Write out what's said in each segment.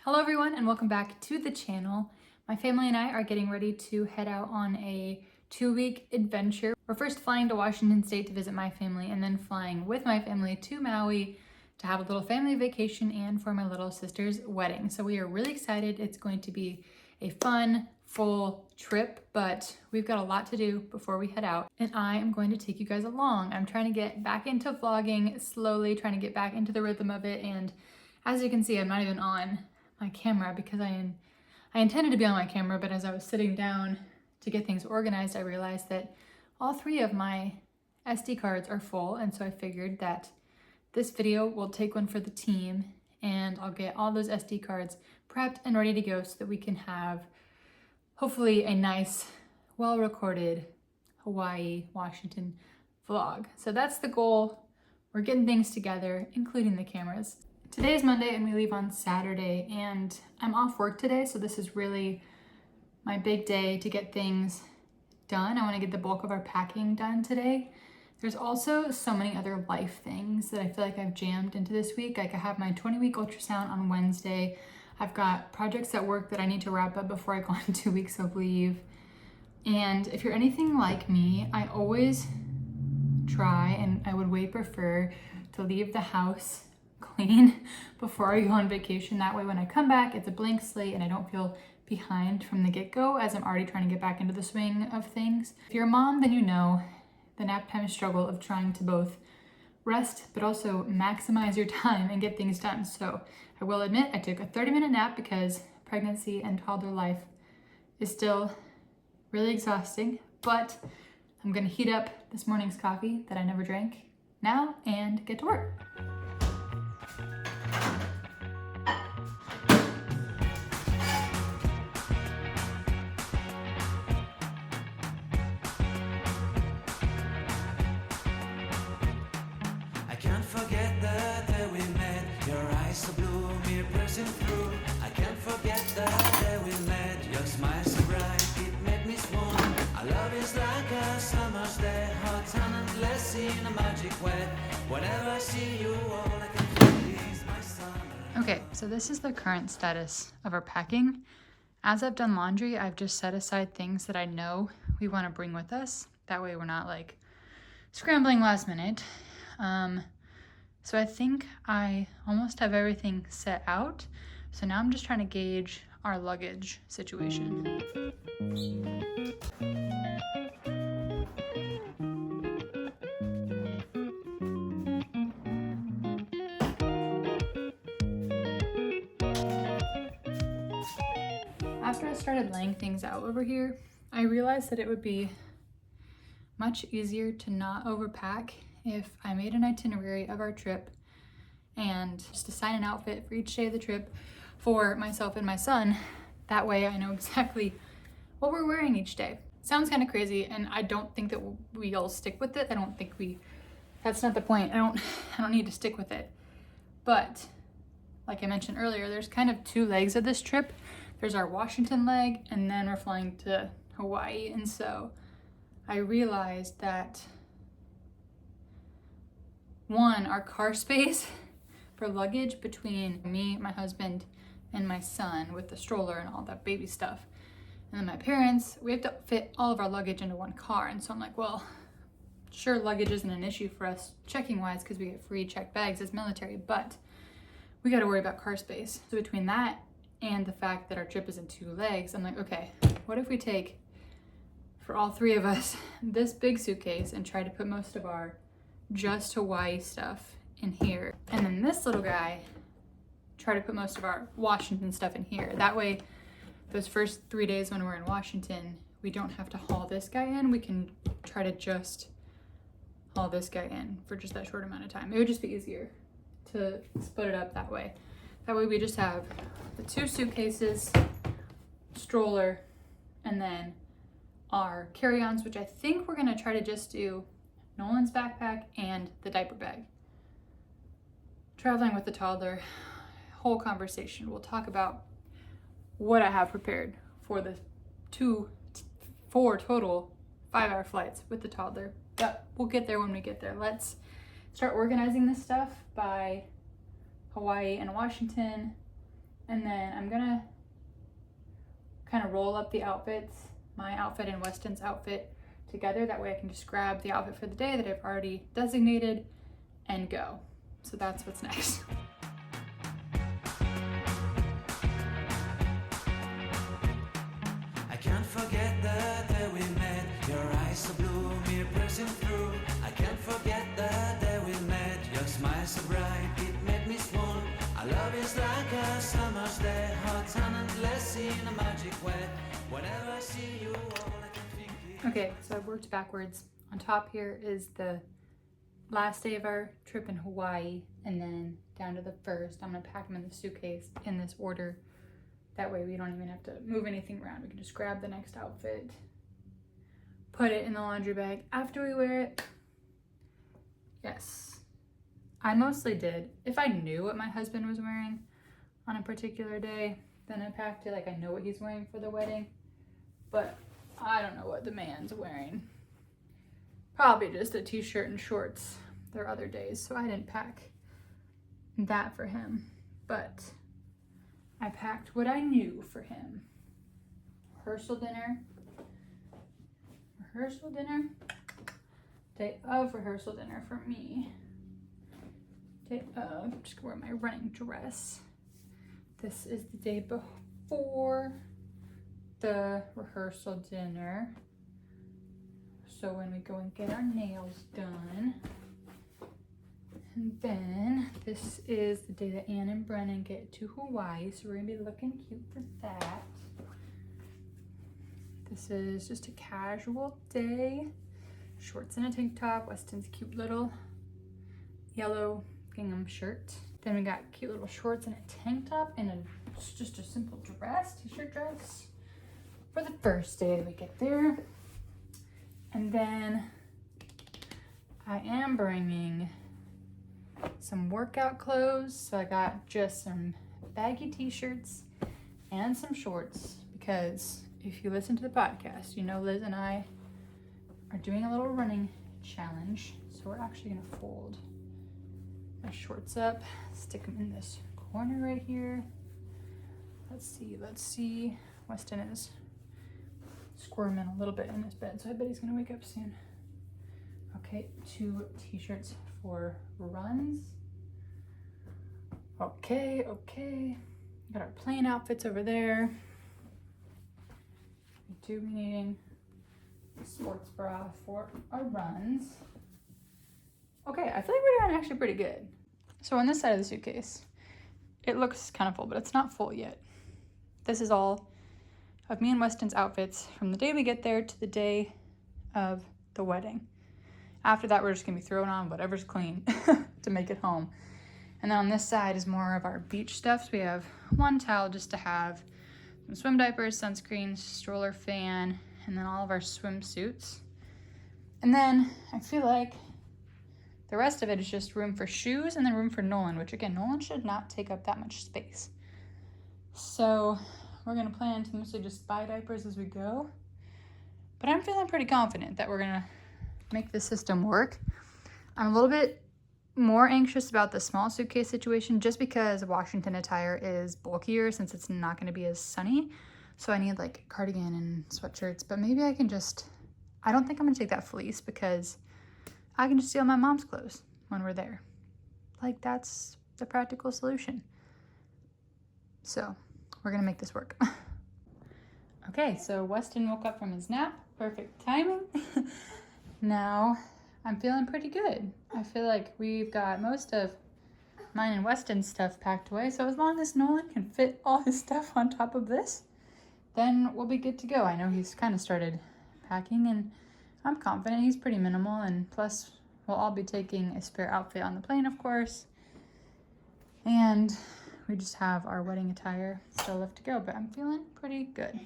Hello everyone and welcome back to the channel. My family and I are getting ready to head out on a 2-week adventure. We're first flying to Washington State to visit my family and then flying with my family to Maui to have a little family vacation and for my little sister's wedding. So we are really excited. It's going to be a fun, full trip, but we've got a lot to do before we head out and I am going to take you guys along. I'm trying to get back into vlogging slowly, trying to get back into the rhythm of it, and as you can see, I'm not even on my camera because I intended to be on my camera, but as I was sitting down to get things organized, I realized that all 3 of my SD cards are full, and so I figured that this video will take one for the team and I'll get all those SD cards prepped and ready to go so that we can have hopefully a nice, well-recorded Hawaii, Washington vlog. So that's the goal. We're getting things together, including the cameras. Today is Monday and we leave on Saturday, and I'm off work today, so this is really my big day to get things done. I want to get the bulk of our packing done today. There's also so many other life things that I feel like I've jammed into this week. Like I have my 20-week ultrasound on Wednesday. I've got projects at work that I need to wrap up before I go on 2 weeks of leave. And if you're anything like me, I always try, and I would way prefer to leave the house clean before I go on vacation. That way when I come back, it's a blank slate and I don't feel behind from the get-go as I'm already trying to get back into the swing of things. If you're a mom, then you know the nap time struggle of trying to both rest but also maximize your time and get things done. So I will admit I took a 30-minute nap because pregnancy and toddler life is still really exhausting, but I'm gonna heat up this morning's coffee that I never drank now and get to work. Okay, so this is the current status of our packing. As I've done laundry, I've just set aside things that I know we want to bring with us. That way we're not like scrambling last minute. So I think I almost have everything set out. So now I'm just trying to gauge our luggage situation. After I started laying things out over here, I realized that it would be much easier to not overpack if I made an itinerary of our trip and just assign an outfit for each day of the trip for myself and my son. That way I know exactly what we're wearing each day. Sounds kind of crazy, and I don't think that we'll stick with it. That's not the point. I don't need to stick with it. But like I mentioned earlier, there's kind of 2 legs of this trip. There's our Washington leg, and then we're flying to Hawaii. And so I realized that, one, our car space for luggage between me, my husband, and my son with the stroller and all that baby stuff, and then my parents, we have to fit all of our luggage into one car. And so I'm like, well, sure, luggage isn't an issue for us checking wise because we get free checked bags as military, but we got to worry about car space. So between that and the fact that our trip is in 2 legs, I'm like, okay, what if we take, for all 3 of us, this big suitcase and try to put most of our just Hawaii stuff in here, and then this little guy, try to put most of our Washington stuff in here. That way, those first 3 days when we're in Washington, we don't have to haul this guy in. We can try to just haul this guy in for just that short amount of time. It would just be easier to split it up that way. That way we just have the 2 suitcases, stroller, and then our carry-ons, which I think we're gonna try to just do Nolan's backpack and the diaper bag. Traveling with the toddler, whole conversation. We'll talk about what I have prepared for the 4 total 5-hour flights with the toddler. But we'll get there when we get there. Let's start organizing this stuff by Hawaii and Washington, And then I'm gonna kind of roll up the outfits, my outfit and Weston's outfit together. That way I can just grab the outfit for the day that I've already designated and go. So that's what's next. I can't forget the day we met. Your eyes so blue, me pressing through. I can't forget the day we met. Your smile so bright, it made me swoon. Our love is like a summer's day, hot and endless in a magic way. Whenever I see you, all I can think is... Okay, so I've worked backwards. On top here is the last day of our trip in Hawaii, and then down to the first. I'm gonna pack them in the suitcase in this order. That way we don't even have to move anything around. We can just grab the next outfit, put it in the laundry bag after we wear it. Yes, I mostly did. If I knew what my husband was wearing on a particular day, then I packed it. Like, I know what he's wearing for the wedding, but I don't know what the man's wearing. Probably just a t-shirt and shorts. There are other days, so I didn't pack that for him, but I packed what I knew for him. Rehearsal dinner, day of rehearsal dinner for me. Day of, I'm just gonna wear my running dress. This is the day before the rehearsal dinner. So when we go and get our nails done. And then this is the day that Anne and Brennan get to Hawaii. So we're gonna be looking cute for that. This is just a casual day. Shorts and a tank top. Weston's cute little yellow gingham shirt. Then we got cute little shorts and a tank top and just a simple dress, t-shirt dress for the first day that we get there. And then I am bringing some workout clothes. So I got just some baggy t-shirts and some shorts, because if you listen to the podcast, you know Liz and I are doing a little running challenge. So we're actually gonna fold my shorts up, stick them in this corner right here. Let's see. Weston is squirming a little bit in his bed, so I bet he's gonna wake up soon. Okay, 2 t-shirts for runs. Okay. Got our plain outfits over there. We do be needing a sports bra for our runs. Okay, I feel like we're doing actually pretty good. So on this side of the suitcase, it looks kind of full, but it's not full yet. This is all of me and Weston's outfits from the day we get there to the day of the wedding. After that, we're just gonna be throwing on whatever's clean to make it home. And then on this side is more of our beach stuff. So we have one towel just to have some swim diapers, sunscreen, stroller fan, and then all of our swimsuits. And then I feel like the rest of it is just room for shoes and then room for Nolan, which again, Nolan should not take up that much space. So we're gonna plan to mostly just buy diapers as we go. But I'm feeling pretty confident that we're gonna make the system work. I'm a little bit more anxious about the small suitcase situation just because Washington attire is bulkier since it's not gonna be as sunny. So I need like cardigan and sweatshirts, but maybe I can just, I don't think I'm gonna take that fleece because I can just steal my mom's clothes when we're there. Like, that's the practical solution. So we're gonna make this work. Okay, so Weston woke up from his nap. Perfect timing. Now I'm feeling pretty good. I feel like we've got most of mine and Weston's stuff packed away. So as long as Nolan can fit all his stuff on top of this, then we'll be good to go. I know he's kind of started packing, and I'm confident he's pretty minimal, and plus we'll all be taking a spare outfit on the plane, of course. And we just have our wedding attire still left to go, but I'm feeling pretty good.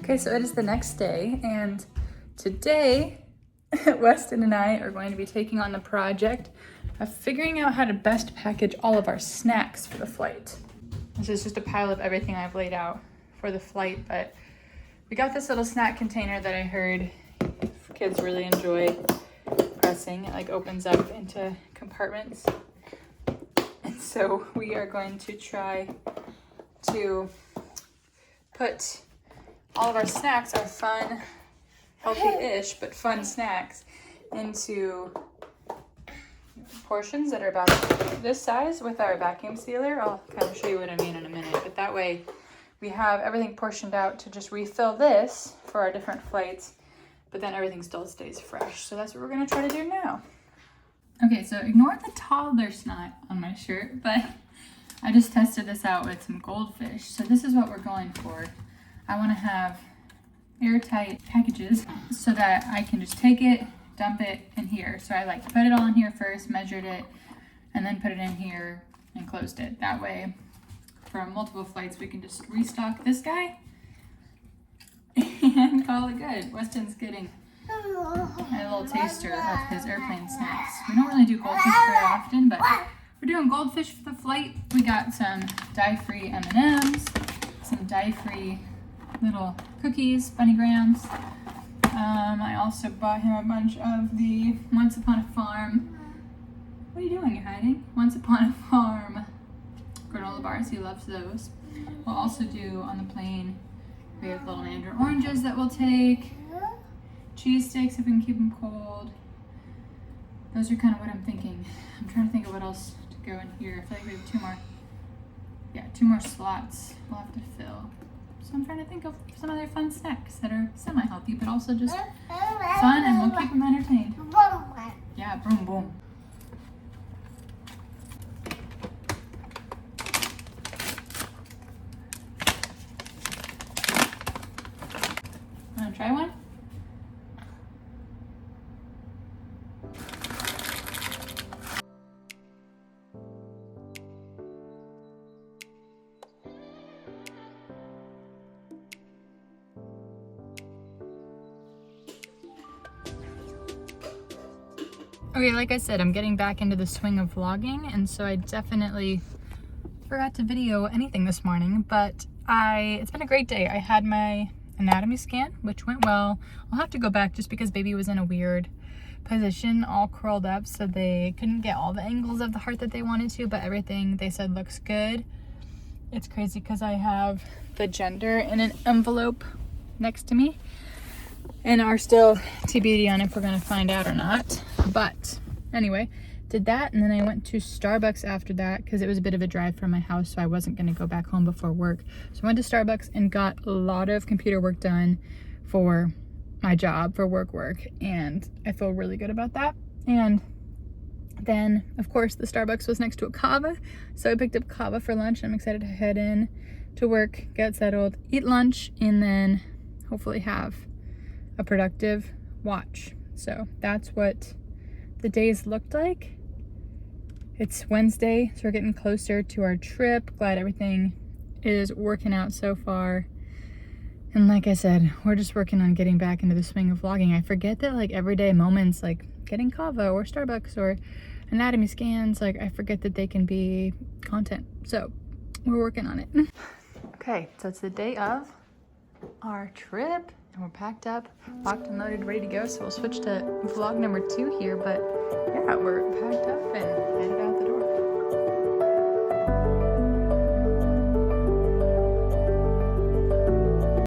Okay, so it is the next day, and today Weston and I are going to be taking on the project of figuring out how to best package all of our snacks for the flight. This is just a pile of everything I've laid out for the flight, but we got this little snack container that I heard kids really enjoy dressing. It like opens up into compartments. And so we are going to try to put all of our snacks, our fun, healthy-ish, but fun snacks, into portions that are about this size with our vacuum sealer. I'll kind of show you what I mean in a minute, but that way we have everything portioned out to just refill this for our different flights, but then everything still stays fresh. So that's what we're gonna try to do now. Okay, so ignore the toddler snot on my shirt, but I just tested this out with some goldfish. So this is what we're going for. I wanna have airtight packages so that I can just take it, dump it in here. So I like put it all in here first, measured it, and then put it in here and closed it. That way, for multiple flights, we can just restock this guy and call it good. Weston's getting a little taster of his airplane snacks. We don't really do goldfish very often, but we're doing goldfish for the flight. We got some dye-free M&Ms, some dye-free little cookies, Bunny Grahams. I also bought him a bunch of the Once Upon a Farm. What are you doing? You're hiding? Once Upon a Farm granola bars. He loves those. We'll also do on the plane, we have little mandarin oranges that we'll take. Cheese sticks if we can keep them cold. Those are kind of what I'm thinking. I'm trying to think of what else to go in here. I feel like we have two more slots we'll have to fill. So I'm trying to think of some other fun snacks that are semi-healthy, but also just fun, and we'll keep them entertained. Yeah, boom, boom. Wanna try one? Okay, like I said, I'm getting back into the swing of vlogging, and so I definitely forgot to video anything this morning, but it's been a great day. I had my anatomy scan, which went well. I'll have to go back just because baby was in a weird position, all curled up, so they couldn't get all the angles of the heart that they wanted to, but everything they said looks good. It's crazy because I have the gender in an envelope next to me, and are still TBD on if we're gonna find out or not. But anyway, did that, and then I went to Starbucks after that because it was a bit of a drive from my house, so I wasn't gonna go back home before work. So I went to Starbucks and got a lot of computer work done for my job, for work, and I feel really good about that. And then, of course, the Starbucks was next to a Cava, so I picked up Cava for lunch. I'm excited to head in to work, get settled, eat lunch, and then hopefully have a productive watch. So that's what the days looked like. It's Wednesday, so we're getting closer to our trip. Glad everything is working out so far. And like I said, we're just working on getting back into the swing of vlogging. I forget that like everyday moments like getting Cava or Starbucks or anatomy scans, like I forget that they can be content. So we're working on it. Okay, so it's the day of our trip. And we're packed up, locked and loaded, ready to go. So we'll switch to vlog number 2 here. But yeah, we're packed up and headed out the door.